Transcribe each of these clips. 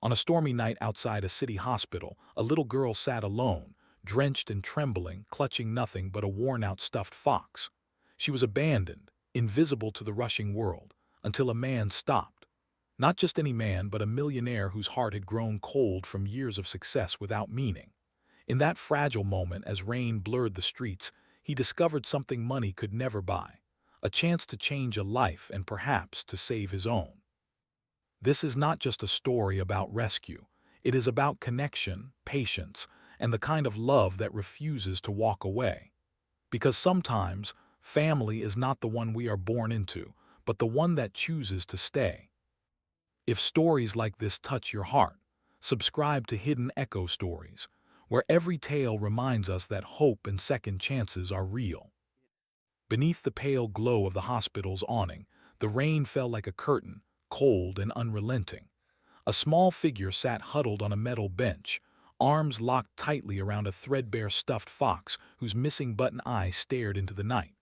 On a stormy night outside a city hospital, a little girl sat alone, drenched and trembling, clutching nothing but a worn-out stuffed fox. She was abandoned, invisible to the rushing world, until a man stopped. Not just any man, but a millionaire whose heart had grown cold from years of success without meaning. In that fragile moment, as rain blurred the streets, he discovered something money could never buy: a chance to change a life and perhaps to save his own. This is not just a story about rescue. It is about connection, patience, and the kind of love that refuses to walk away. Because sometimes, family is not the one we are born into, but the one that chooses to stay. If stories like this touch your heart, subscribe to Hidden Echo Stories, where every tale reminds us that hope and second chances are real. Beneath the pale glow of the hospital's awning, the rain fell like a curtain, cold and unrelenting. A small figure sat huddled on a metal bench, arms locked tightly around a threadbare stuffed fox whose missing button eye stared into the night.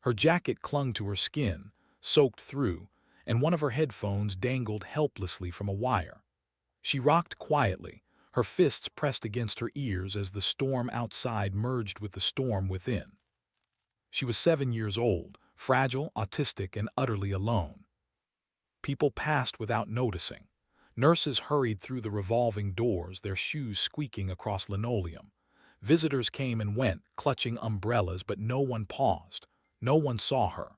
Her jacket clung to her skin, soaked through, and one of her headphones dangled helplessly from a wire. She rocked quietly, her fists pressed against her ears as the storm outside merged with the storm within. She was 7 years old, fragile, autistic, and utterly alone. People passed without noticing. Nurses hurried through the revolving doors, their shoes squeaking across linoleum. Visitors came and went, clutching umbrellas, but no one paused. No one saw her.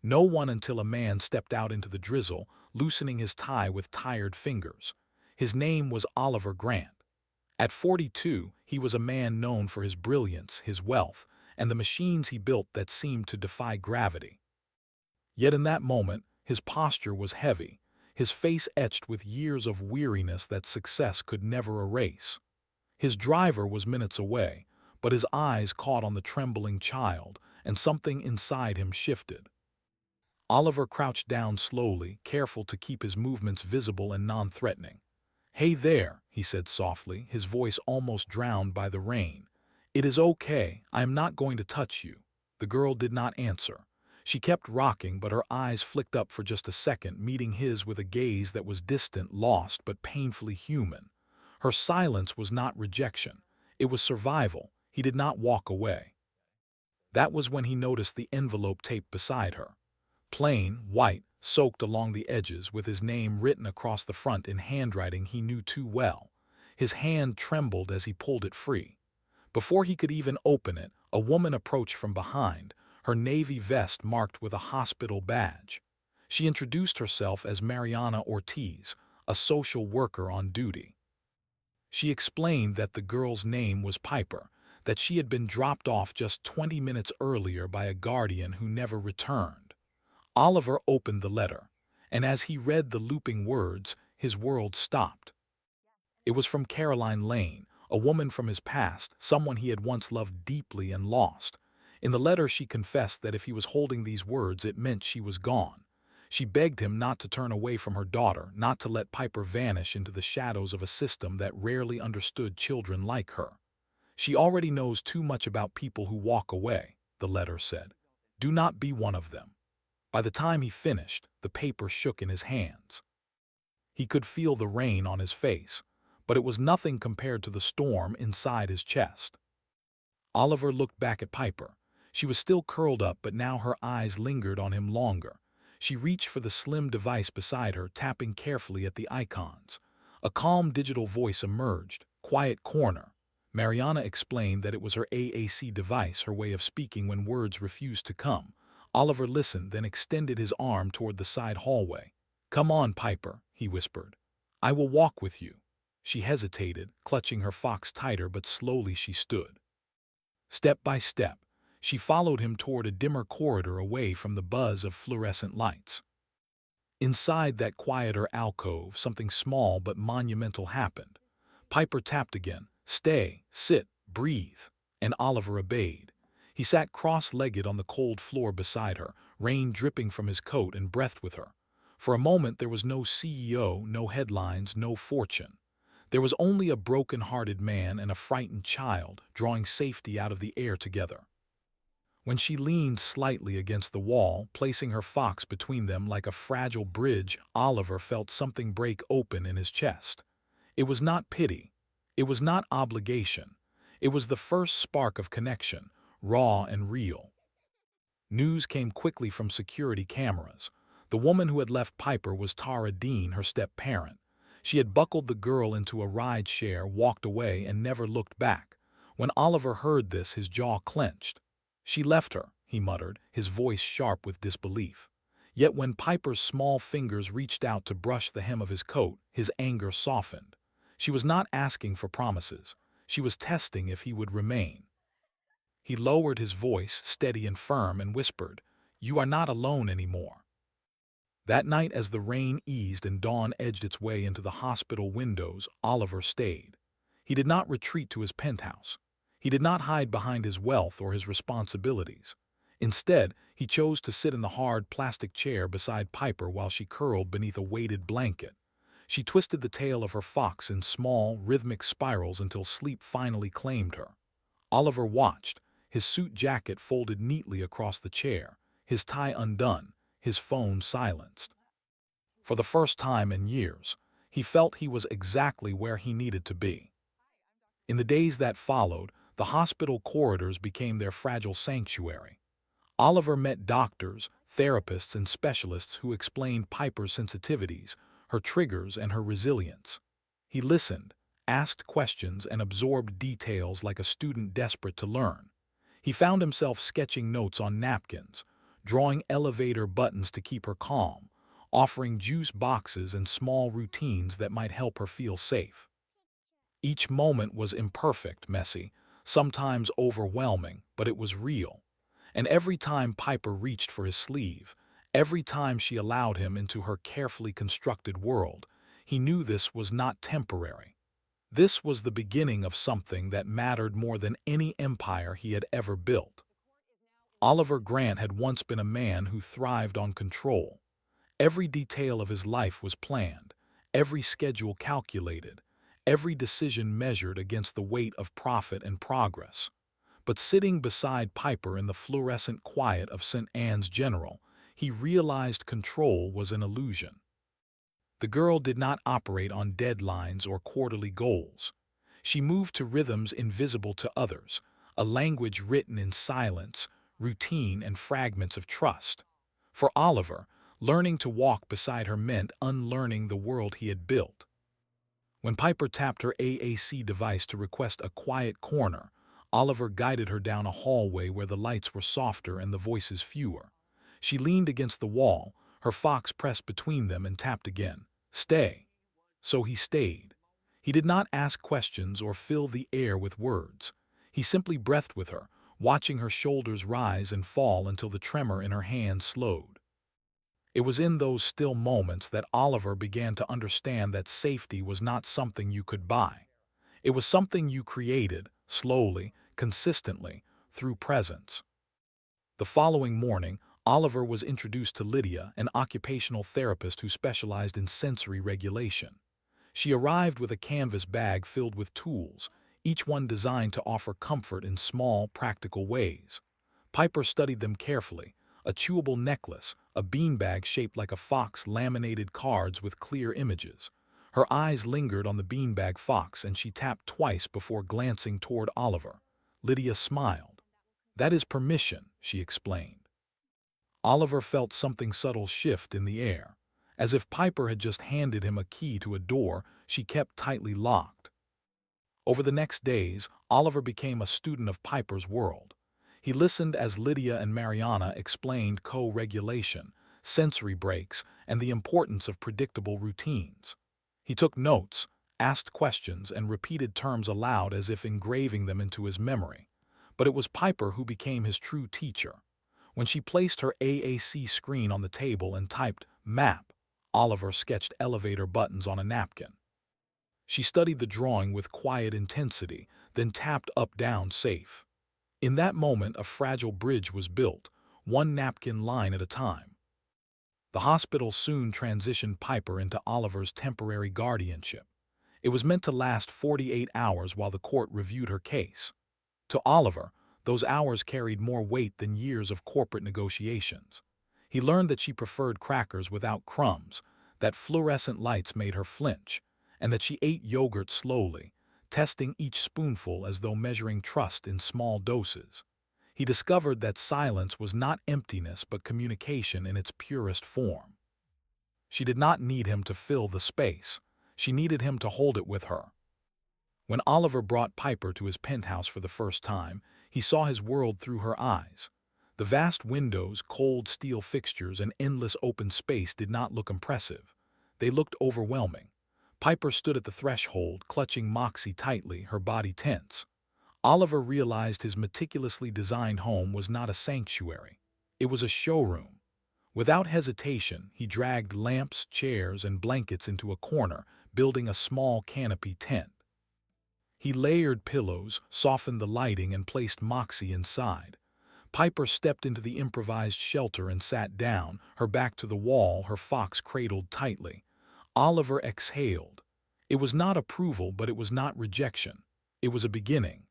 No one until a man stepped out into the drizzle, loosening his tie with tired fingers. His name was Oliver Grant. At 42, he was a man known for his brilliance, his wealth, and the machines he built that seemed to defy gravity. Yet in that moment, his posture was heavy, his face etched with years of weariness that success could never erase. His driver was minutes away, but his eyes caught on the trembling child, and something inside him shifted. Oliver crouched down slowly, careful to keep his movements visible and non-threatening. "Hey there," he said softly, his voice almost drowned by the rain. "It is okay, I am not going to touch you." The girl did not answer. She kept rocking, but her eyes flicked up for just a second, meeting his with a gaze that was distant, lost, but painfully human. Her silence was not rejection. It was survival. He did not walk away. That was when he noticed the envelope taped beside her. Plain, white, soaked along the edges, with his name written across the front in handwriting he knew too well. His hand trembled as he pulled it free. Before he could even open it, a woman approached from behind, her navy vest marked with a hospital badge. She introduced herself as Mariana Ortiz, a social worker on duty. She explained that the girl's name was Piper, that she had been dropped off just 20 minutes earlier by a guardian who never returned. Oliver opened the letter, and as he read the looping words, his world stopped. It was from Caroline Lane, a woman from his past, someone he had once loved deeply and lost. In the letter, she confessed that if he was holding these words, it meant she was gone. She begged him not to turn away from her daughter, not to let Piper vanish into the shadows of a system that rarely understood children like her. "She already knows too much about people who walk away," the letter said. "Do not be one of them." By the time he finished, the paper shook in his hands. He could feel the rain on his face, but it was nothing compared to the storm inside his chest. Oliver looked back at Piper. She was still curled up, but now her eyes lingered on him longer. She reached for the slim device beside her, tapping carefully at the icons. A calm digital voice emerged. "Quiet corner." Mariana explained that it was her AAC device, her way of speaking when words refused to come. Oliver listened, then extended his arm toward the side hallway. "Come on, Piper," he whispered. "I will walk with you." She hesitated, clutching her fox tighter, but slowly she stood. Step by step, she followed him toward a dimmer corridor away from the buzz of fluorescent lights. Inside that quieter alcove, something small but monumental happened. Piper tapped again. "Stay, sit, breathe," and Oliver obeyed. He sat cross-legged on the cold floor beside her, rain dripping from his coat, and breathed with her. For a moment there was no CEO, no headlines, no fortune. There was only a broken-hearted man and a frightened child, drawing safety out of the air together. When she leaned slightly against the wall, placing her fox between them like a fragile bridge, Oliver felt something break open in his chest. It was not pity. It was not obligation. It was the first spark of connection, raw and real. News came quickly from security cameras. The woman who had left Piper was Tara Dean, her step-parent. She had buckled the girl into a ride share, walked away, and never looked back. When Oliver heard this, his jaw clenched. "She left her," he muttered, his voice sharp with disbelief. Yet when Piper's small fingers reached out to brush the hem of his coat, his anger softened. She was not asking for promises. She was testing if he would remain. He lowered his voice, steady and firm, and whispered, "You are not alone anymore." That night, as the rain eased and dawn edged its way into the hospital windows, Oliver stayed. He did not retreat to his penthouse. He did not hide behind his wealth or his responsibilities. Instead, he chose to sit in the hard plastic chair beside Piper while she curled beneath a weighted blanket. She twisted the tail of her fox in small, rhythmic spirals until sleep finally claimed her. Oliver watched, his suit jacket folded neatly across the chair, his tie undone, his phone silenced. For the first time in years, he felt he was exactly where he needed to be. In the days that followed, the hospital corridors became their fragile sanctuary. Oliver met doctors, therapists, and specialists who explained Piper's sensitivities, her triggers, and her resilience. He listened, asked questions, and absorbed details like a student desperate to learn. He found himself sketching notes on napkins, drawing elevator buttons to keep her calm, offering juice boxes and small routines that might help her feel safe. Each moment was imperfect, messy, sometimes overwhelming, but it was real. And every time Piper reached for his sleeve, every time she allowed him into her carefully constructed world, he knew this was not temporary. This was the beginning of something that mattered more than any empire he had ever built. Oliver Grant had once been a man who thrived on control. Every detail of his life was planned, every schedule calculated, every decision measured against the weight of profit and progress. But sitting beside Piper in the fluorescent quiet of St. Anne's General, he realized control was an illusion. The girl did not operate on deadlines or quarterly goals. She moved to rhythms invisible to others, a language written in silence, routine, and fragments of trust. For Oliver, learning to walk beside her meant unlearning the world he had built. When Piper tapped her AAC device to request a quiet corner, Oliver guided her down a hallway where the lights were softer and the voices fewer. She leaned against the wall, her fox pressed between them, and tapped again. "Stay." So he stayed. He did not ask questions or fill the air with words. He simply breathed with her, watching her shoulders rise and fall until the tremor in her hands slowed. It was in those still moments that Oliver began to understand that safety was not something you could buy. It was something you created, slowly, consistently, through presence. The following morning, Oliver was introduced to Lydia, an occupational therapist who specialized in sensory regulation. She arrived with a canvas bag filled with tools, each one designed to offer comfort in small, practical ways. Piper studied them carefully: a chewable necklace, a beanbag shaped like a fox, laminated cards with clear images. Her eyes lingered on the beanbag fox, and she tapped twice before glancing toward Oliver. Lydia smiled. "That is permission," she explained. Oliver felt something subtle shift in the air. As if Piper had just handed him a key to a door she kept tightly locked. Over the next days, Oliver became a student of Piper's world. He listened as Lydia and Mariana explained co-regulation, sensory breaks, and the importance of predictable routines. He took notes, asked questions, and repeated terms aloud as if engraving them into his memory. But it was Piper who became his true teacher. When she placed her AAC screen on the table and typed "map," Oliver sketched elevator buttons on a napkin. She studied the drawing with quiet intensity, then tapped up-down safe. In that moment, a fragile bridge was built, one napkin line at a time. The hospital soon transitioned Piper into Oliver's temporary guardianship. It was meant to last 48 hours while the court reviewed her case. To Oliver, those hours carried more weight than years of corporate negotiations. He learned that she preferred crackers without crumbs, that fluorescent lights made her flinch, and that she ate yogurt slowly, testing each spoonful as though measuring trust in small doses. He discovered that silence was not emptiness but communication in its purest form. She did not need him to fill the space. She needed him to hold it with her. When Oliver brought Piper to his penthouse for the first time, he saw his world through her eyes. The vast windows, cold steel fixtures, and endless open space did not look impressive. They looked overwhelming. Piper stood at the threshold, clutching Moxie tightly, her body tense. Oliver realized his meticulously designed home was not a sanctuary. It was a showroom. Without hesitation, he dragged lamps, chairs, and blankets into a corner, building a small canopy tent. He layered pillows, softened the lighting, and placed Moxie inside. Piper stepped into the improvised shelter and sat down, her back to the wall, her fox cradled tightly. Oliver exhaled. It was not approval, but it was not rejection. It was a beginning.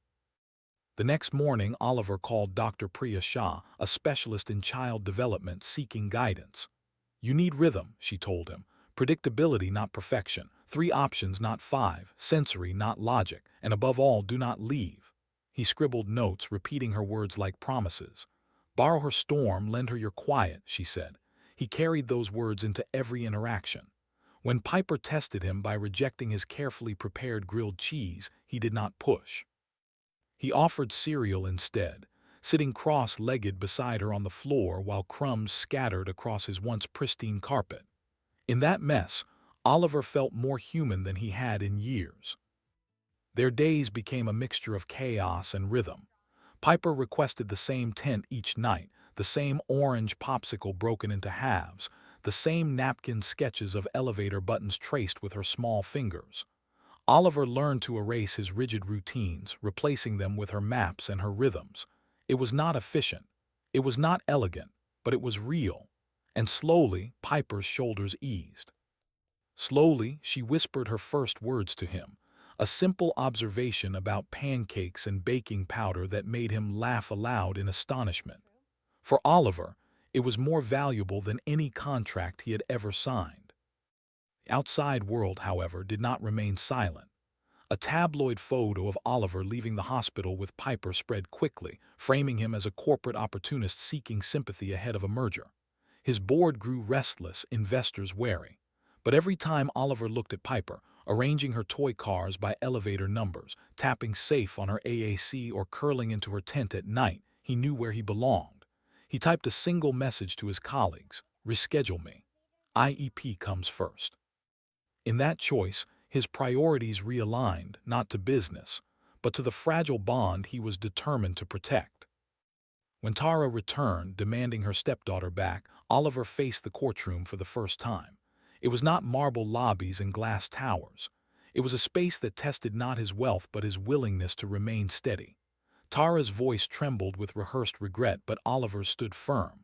The next morning, Oliver called Dr. Priya Shah, a specialist in child development, seeking guidance. "You need rhythm," she told him. "Predictability, not perfection. 3 options, not 5. Sensory, not logic. And above all, do not leave." He scribbled notes, repeating her words like promises. "Borrow her storm, lend her your quiet," she said. He carried those words into every interaction. When Piper tested him by rejecting his carefully prepared grilled cheese, he did not push. He offered cereal instead, sitting cross-legged beside her on the floor while crumbs scattered across his once pristine carpet. In that mess, Oliver felt more human than he had in years. Their days became a mixture of chaos and rhythm. Piper requested the same tent each night, the same orange popsicle broken into halves, the same napkin sketches of elevator buttons traced with her small fingers. Oliver learned to erase his rigid routines, replacing them with her maps and her rhythms. It was not efficient. It was not elegant, but it was real. And slowly, Piper's shoulders eased. Slowly, she whispered her first words to him, a simple observation about pancakes and baking powder that made him laugh aloud in astonishment. For Oliver, it was more valuable than any contract he had ever signed. The outside world, however, did not remain silent. A tabloid photo of Oliver leaving the hospital with Piper spread quickly, framing him as a corporate opportunist seeking sympathy ahead of a merger. His board grew restless, investors wary. But every time Oliver looked at Piper, arranging her toy cars by elevator numbers, tapping safe on her AAC, or curling into her tent at night, he knew where he belonged. He typed a single message to his colleagues: "Reschedule me. IEP comes first." In that choice, his priorities realigned, not to business, but to the fragile bond he was determined to protect. When Tara returned, demanding her stepdaughter back, Oliver faced the courtroom for the first time. It was not marble lobbies and glass towers. It was a space that tested not his wealth but his willingness to remain steady. Tara's voice trembled with rehearsed regret, but Oliver's stood firm.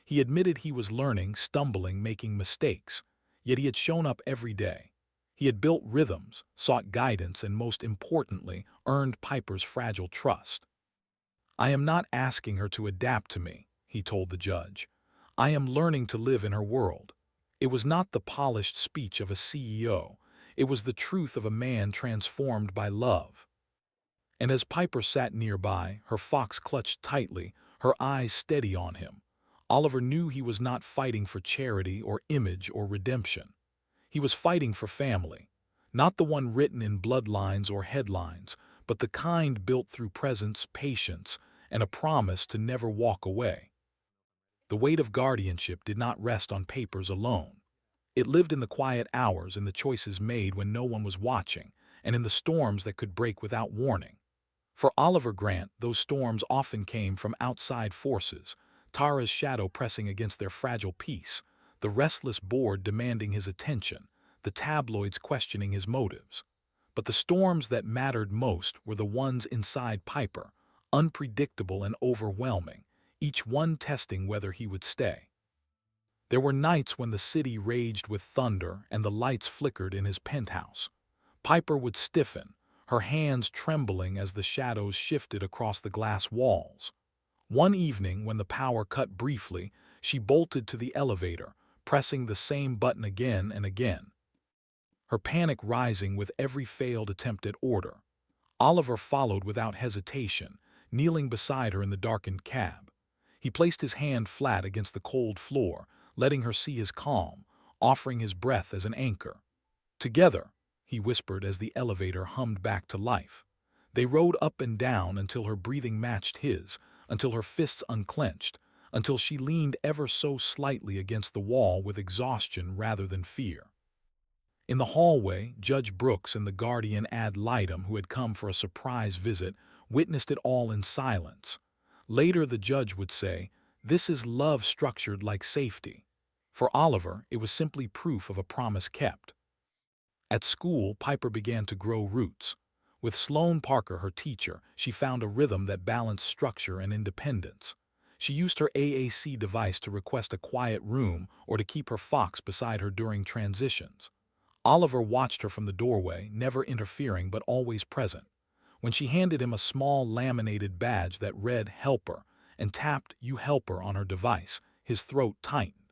He admitted he was learning, stumbling, making mistakes, yet he had shown up every day. He had built rhythms, sought guidance, and most importantly, earned Piper's fragile trust. "I am not asking her to adapt to me," he told the judge. "I am learning to live in her world." It was not the polished speech of a CEO. It was the truth of a man transformed by love. And as Piper sat nearby, her fox clutched tightly, her eyes steady on him, Oliver knew he was not fighting for charity or image or redemption. He was fighting for family, not the one written in bloodlines or headlines, but the kind built through presence, patience, and a promise to never walk away. The weight of guardianship did not rest on papers alone. It lived in the quiet hours, in the choices made when no one was watching, and in the storms that could break without warning. For Oliver Grant, those storms often came from outside forces, Tara's shadow pressing against their fragile peace, the restless board demanding his attention, the tabloids questioning his motives. But the storms that mattered most were the ones inside Piper, unpredictable and overwhelming, each one testing whether he would stay. There were nights when the city raged with thunder and the lights flickered in his penthouse. Piper would stiffen, her hands trembling as the shadows shifted across the glass walls. One evening, when the power cut briefly, she bolted to the elevator, pressing the same button again and again. her panic rising with every failed attempt at order. Oliver followed without hesitation, kneeling beside her in the darkened cab. He placed his hand flat against the cold floor, letting her see his calm, offering his breath as an anchor. "Together," he whispered as the elevator hummed back to life. They rode up and down until her breathing matched his, until her fists unclenched, until she leaned ever so slightly against the wall with exhaustion rather than fear. In the hallway, Judge Brooks and the guardian ad litem who had come for a surprise visit witnessed it all in silence. Later the judge would say, "This is love structured like safety." For Oliver, it was simply proof of a promise kept. At school, Piper began to grow roots. With Sloane Parker, her teacher, she found a rhythm that balanced structure and independence. She used her AAC device to request a quiet room or to keep her fox beside her during transitions. Oliver watched her from the doorway, never interfering but always present. When she handed him a small laminated badge that read "Helper" and tapped "You Helper" on her device, his throat tightened.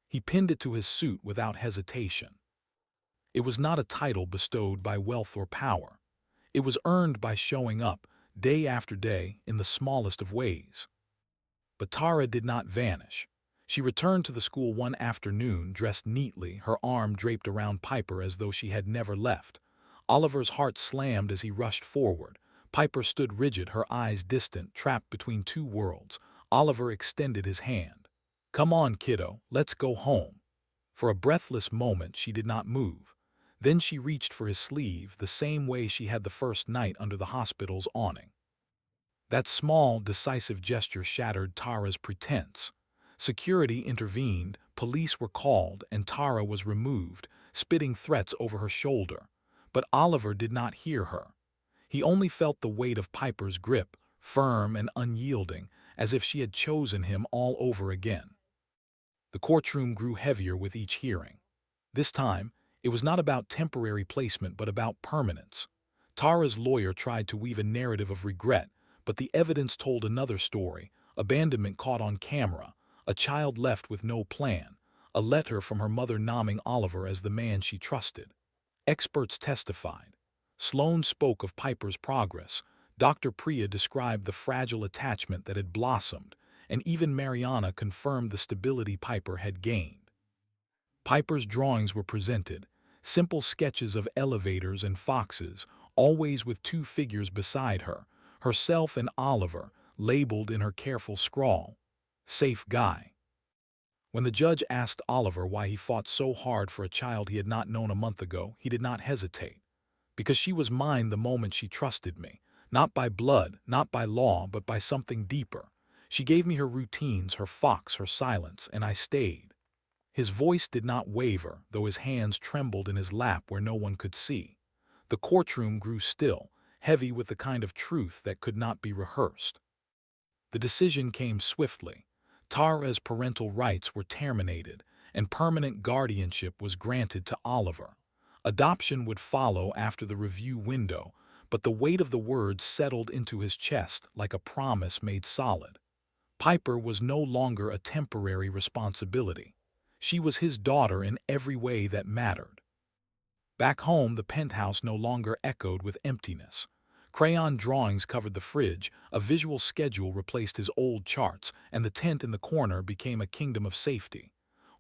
He pinned it to his suit without hesitation. It was not a title bestowed by wealth or power. It was earned by showing up, day after day, in the smallest of ways. But Tara did not vanish. She returned to the school one afternoon, dressed neatly, her arm draped around Piper as though she had never left. Oliver's heart slammed as he rushed forward. Piper stood rigid, her eyes distant, trapped between two worlds. Oliver extended his hand. "Come on, kiddo, let's go home." For a breathless moment she did not move. Then she reached for his sleeve, the same way she had the first night under the hospital's awning. That small, decisive gesture shattered Tara's pretense. Security intervened, police were called, and Tara was removed, spitting threats over her shoulder. But Oliver did not hear her. He only felt the weight of Piper's grip, firm and unyielding, as if she had chosen him all over again. The courtroom grew heavier with each hearing. This time, it was not about temporary placement but about permanence. Tara's lawyer tried to weave a narrative of regret, but the evidence told another story: abandonment caught on camera, a child left with no plan, a letter from her mother naming Oliver as the man she trusted. Experts testified. Sloane spoke of Piper's progress. Dr. Priya described the fragile attachment that had blossomed, and even Mariana confirmed the stability Piper had gained. Piper's drawings were presented, simple sketches of elevators and foxes, always with two figures beside her, herself and Oliver, labeled in her careful scrawl, "Safe Guy." When the judge asked Oliver why he fought so hard for a child he had not known a month ago, he did not hesitate. "Because she was mine the moment she trusted me, not by blood, not by law, but by something deeper. She gave me her routines, her fox, her silence, and I stayed." His voice did not waver, though his hands trembled in his lap where no one could see. The courtroom grew still, heavy with the kind of truth that could not be rehearsed. The decision came swiftly. Tara's parental rights were terminated, and permanent guardianship was granted to Oliver. Adoption would follow after the review window, but the weight of the words settled into his chest like a promise made solid. Piper was no longer a temporary responsibility. She was his daughter in every way that mattered. Back home, the penthouse no longer echoed with emptiness. Crayon drawings covered the fridge, a visual schedule replaced his old charts, and the tent in the corner became a kingdom of safety.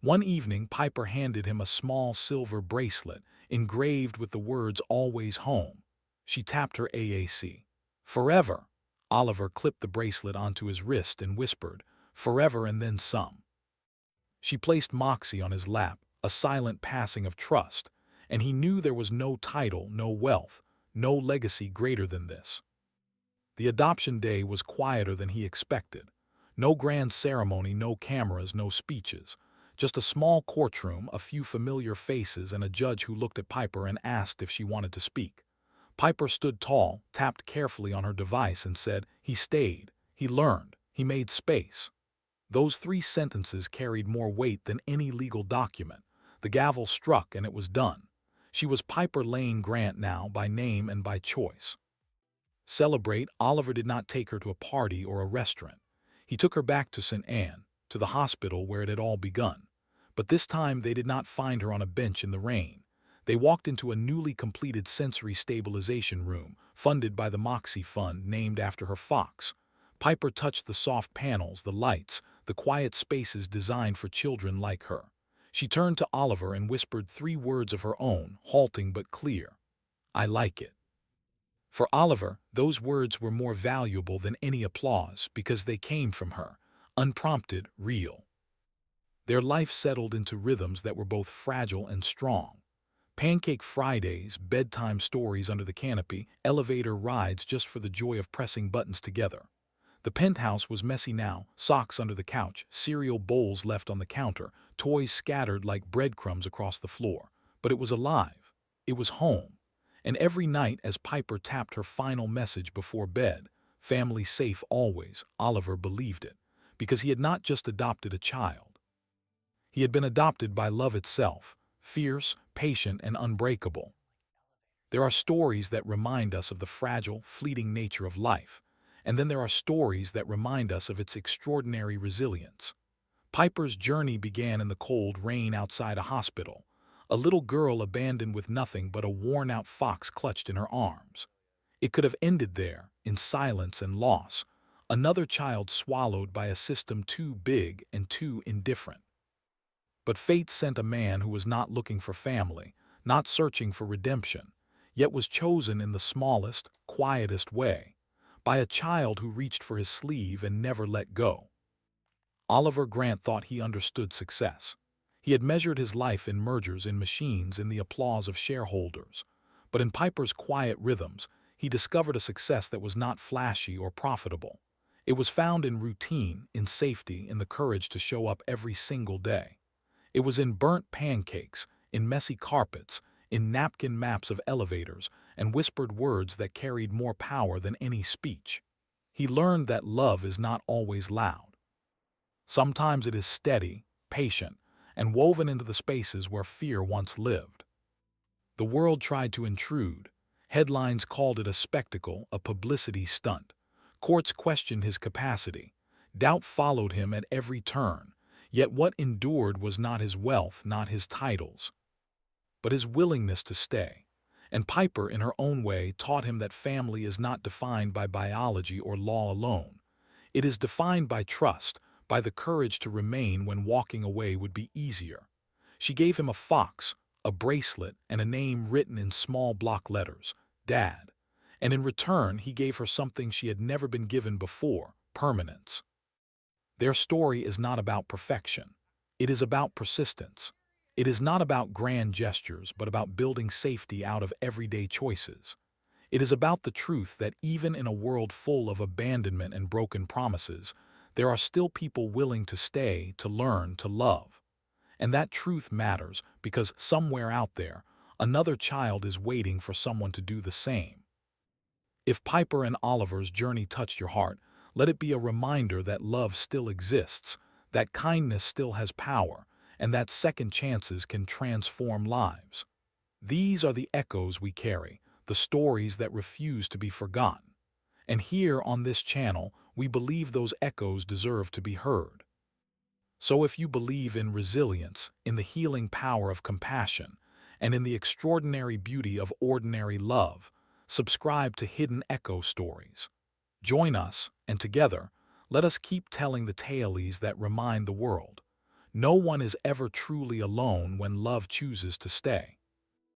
One evening, Piper handed him a small silver bracelet, engraved with the words "Always Home." She tapped her AAC. "Forever." Oliver clipped the bracelet onto his wrist and whispered, "Forever and then some." She placed Moxie on his lap, a silent passing of trust, and he knew there was no title, no wealth, no legacy greater than this. The adoption day was quieter than he expected. No grand ceremony, no cameras, no speeches. Just a small courtroom, a few familiar faces, and a judge who looked at Piper and asked if she wanted to speak. Piper stood tall, tapped carefully on her device, and said, "He stayed, he learned, he made space." Those 3 sentences carried more weight than any legal document. The gavel struck and it was done. She was Piper Lane Grant now, by name and by choice. Celebrate, Oliver did not take her to a party or a restaurant. He took her back to St. Anne, to the hospital where it had all begun. But this time they did not find her on a bench in the rain. They walked into a newly completed sensory stabilization room, funded by the Moxie Fund named after her fox. Piper touched the soft panels, the lights, the quiet spaces designed for children like her. She turned to Oliver and whispered 3 words of her own, halting but clear. "I like it." For Oliver, those words were more valuable than any applause because they came from her, unprompted, real. Their life settled into rhythms that were both fragile and strong. Pancake Fridays, bedtime stories under the canopy, elevator rides just for the joy of pressing buttons together. The penthouse was messy now, socks under the couch, cereal bowls left on the counter, toys scattered like breadcrumbs across the floor. But it was alive. It was home. And every night as Piper tapped her final message before bed, "Family safe always," Oliver believed it, because he had not just adopted a child. He had been adopted by love itself, fierce, patient, and unbreakable. There are stories that remind us of the fragile, fleeting nature of life, and then there are stories that remind us of its extraordinary resilience. Piper's journey began in the cold rain outside a hospital, a little girl abandoned with nothing but a worn-out fox clutched in her arms. It could have ended there, in silence and loss, another child swallowed by a system too big and too indifferent. But fate sent a man who was not looking for family, not searching for redemption, yet was chosen in the smallest, quietest way, by a child who reached for his sleeve and never let go. Oliver Grant thought he understood success. He had measured his life in mergers, in machines, in the applause of shareholders. But in Piper's quiet rhythms, he discovered a success that was not flashy or profitable. It was found in routine, in safety, in the courage to show up every single day. It was in burnt pancakes, in messy carpets, in napkin maps of elevators, and whispered words that carried more power than any speech. He learned that love is not always loud. Sometimes it is steady, patient, and woven into the spaces where fear once lived. The world tried to intrude. Headlines called it a spectacle, a publicity stunt. Courts questioned his capacity. Doubt followed him at every turn. Yet what endured was not his wealth, not his titles, but his willingness to stay. And Piper, in her own way, taught him that family is not defined by biology or law alone. It is defined by trust, by the courage to remain when walking away would be easier. She gave him a fox, a bracelet, and a name written in small block letters, Dad. And in return, he gave her something she had never been given before, permanence. Their story is not about perfection. It is about persistence. It is not about grand gestures, but about building safety out of everyday choices. It is about the truth that even in a world full of abandonment and broken promises, there are still people willing to stay, to learn, to love. And that truth matters because somewhere out there, another child is waiting for someone to do the same. If Piper and Oliver's journey touched your heart, let it be a reminder that love still exists, that kindness still has power, and that second chances can transform lives. These are the echoes we carry, the stories that refuse to be forgotten. And here on this channel, we believe those echoes deserve to be heard. So if you believe in resilience, in the healing power of compassion, and in the extraordinary beauty of ordinary love, subscribe to Hidden Echo Stories. Join us, and together, let us keep telling the tales that remind the world. No one is ever truly alone when love chooses to stay.